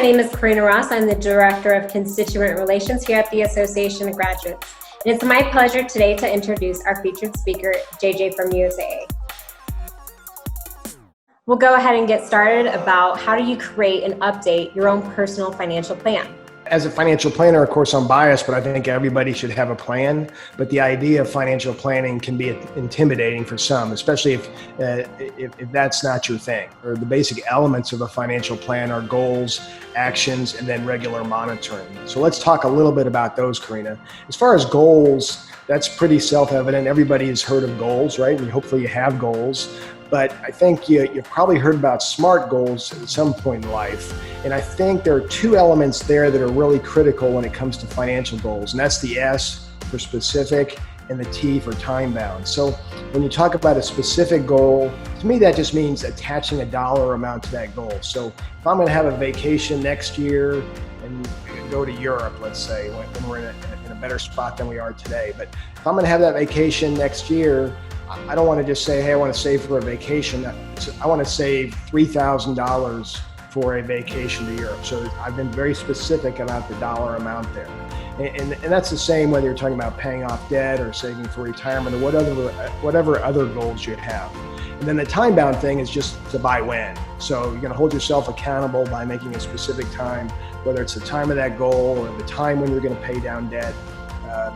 name is Karina Ross. I'm the Director of Constituent Relations here at the Association of Graduates. And it's my pleasure today to introduce our featured speaker, JJ from USAA. We'll go ahead and get started about how do you create and update your own personal financial plan. As a financial planner, of course, I'm biased, but I think everybody should have a plan. But the idea of financial planning can be intimidating for some, especially if that's not your thing. Or the basic elements of a financial plan are goals, actions, and then regular monitoring. So let's talk a little bit about those, Karina. As far as goals, that's pretty self-evident. Everybody has heard of goals, right? And hopefully you have goals. But I think you've probably heard about SMART goals at some point in life. And I think there are two elements there that are really critical when it comes to financial goals. And that's the S for specific and the T for time bound. So when you talk about a specific goal, to me, that just means attaching a dollar amount to that goal. So if I'm going to have a vacation next year and go to Europe, let's say, when we're in a better spot than we are today. But if I'm going to have that vacation next year, I don't want to just say, hey, I want to save for a vacation. I want to save $3,000 for a vacation to Europe. So I've been very specific about the dollar amount there. And that's the same whether you're talking about paying off debt or saving for retirement or whatever other goals you have. And then the time-bound thing is just to by when. So you're going to hold yourself accountable by making a specific time, whether it's the time of that goal or the time when you're going to pay down debt.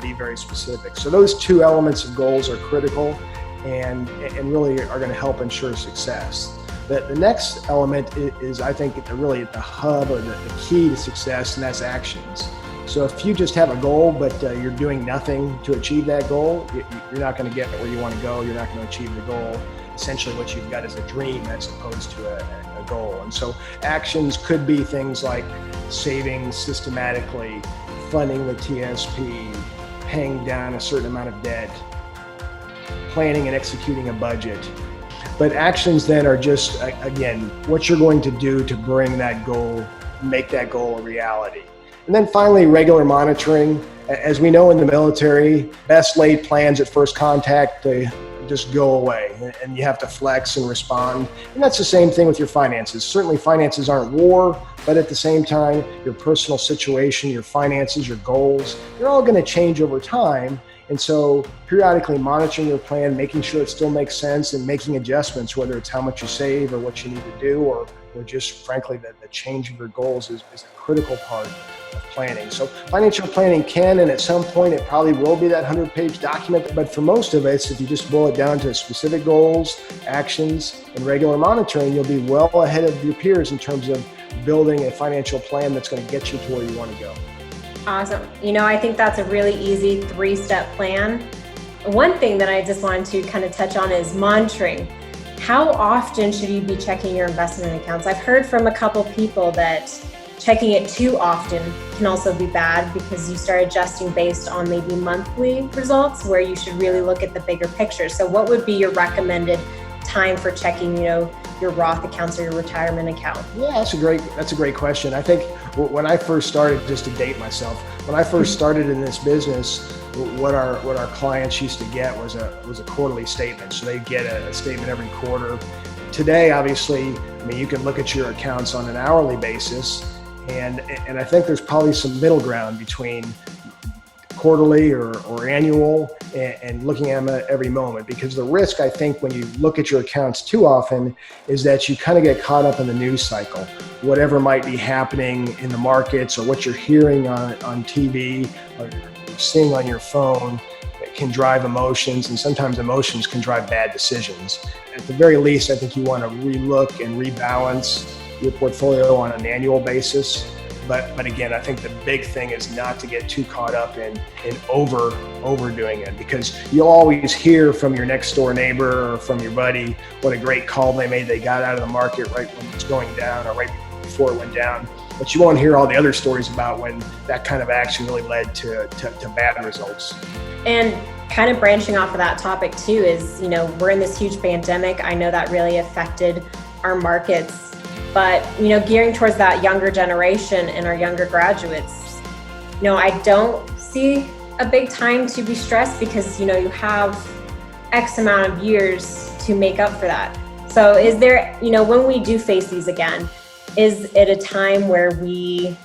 Be very specific. So those two elements of goals are critical and really are going to help ensure success. The next element is, I think, really at the hub or the key to success, and that's actions. So if you just have a goal, but you're doing nothing to achieve that goal, you're not going to get where you want to go. You're not going to achieve the goal. Essentially, what you've got is a dream as opposed to a goal. And so actions could be things like saving systematically, funding the TSP, paying down a certain amount of debt, planning and executing a budget. But actions then are just, again, what you're going to do to bring that goal, make that goal a reality. And then finally, regular monitoring. As we know in the military, best laid plans at first contact, they just go away and you have to flex and respond. And that's the same thing with your finances. Certainly finances aren't war, but at the same time, your personal situation, your finances, your goals, they're all going to change over time. And so periodically monitoring your plan, making sure it still makes sense and making adjustments, whether it's how much you save or what you need to do, or just frankly, the change of your goals is a critical part of planning. So financial planning can, and at some point it probably will be that 100-page document, but for most of us, if you just boil it down to specific goals, actions, and regular monitoring, you'll be well ahead of your peers in terms of building a financial plan that's going to get you to where you want to go. Awesome. I think that's a really easy 3-step plan. One thing that I just wanted to kind of touch on is monitoring. How often should you be checking your investment accounts? I've heard from a couple people that checking it too often can also be bad because you start adjusting based on maybe monthly results where you should really look at the bigger picture. So what would be your recommended time for checking, your Roth accounts or your retirement account? Yeah, that's a great question. I think when I first started, just to date myself, when I first started in this business, what our clients used to get was a quarterly statement. So they'd get a statement every quarter. Today, obviously, you can look at your accounts on an hourly basis, and I think there's probably some middle ground between quarterly or annual and looking at them every moment, because the risk, I think, when you look at your accounts too often is that you kind of get caught up in the news cycle. Whatever might be happening in the markets or what you're hearing on TV or seeing on your phone can drive emotions, and sometimes emotions can drive bad decisions. At the very least, I think you want to relook and rebalance your portfolio on an annual basis. But again, I think the big thing is not to get too caught up in overdoing it, because you'll always hear from your next door neighbor or from your buddy what a great call they made. They got out of the market right when it's going down or right before it went down. But you won't hear all the other stories about when that kind of action really led to bad results. And kind of branching off of that topic too is, we're in this huge pandemic. I know that really affected our markets. But, gearing towards that younger generation and our younger graduates, I don't see a big time to be stressed because, you have X amount of years to make up for that. So is there, when we do face these again, is it a time where we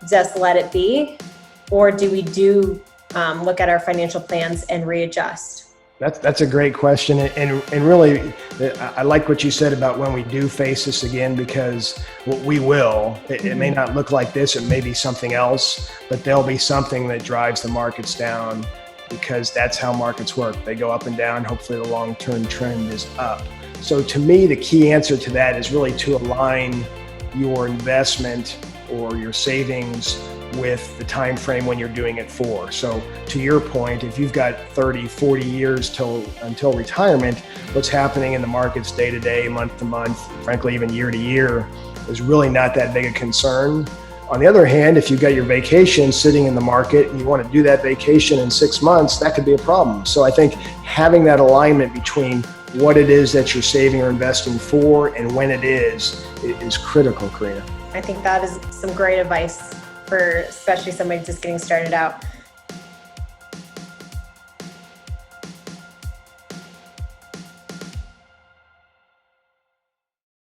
just let it be? Or do we look at our financial plans and readjust? That's a great question. And really, I like what you said about when we do face this again, because we will. It may not look like this, it may be something else, but there'll be something that drives the markets down, because that's how markets work. They go up and down. Hopefully the long-term trend is up. So to me, the key answer to that is really to align your investment or your savings with the time frame when you're doing it for. So to your point, if you've got 30, 40 years until retirement, what's happening in the markets day to day, month to month, frankly, even year to year, is really not that big a concern. On the other hand, if you've got your vacation sitting in the market and you want to do that vacation in 6 months, that could be a problem. So I think having that alignment between what it is that you're saving or investing for and when it is critical, Karina. I think that is some great advice for especially somebody just getting started out.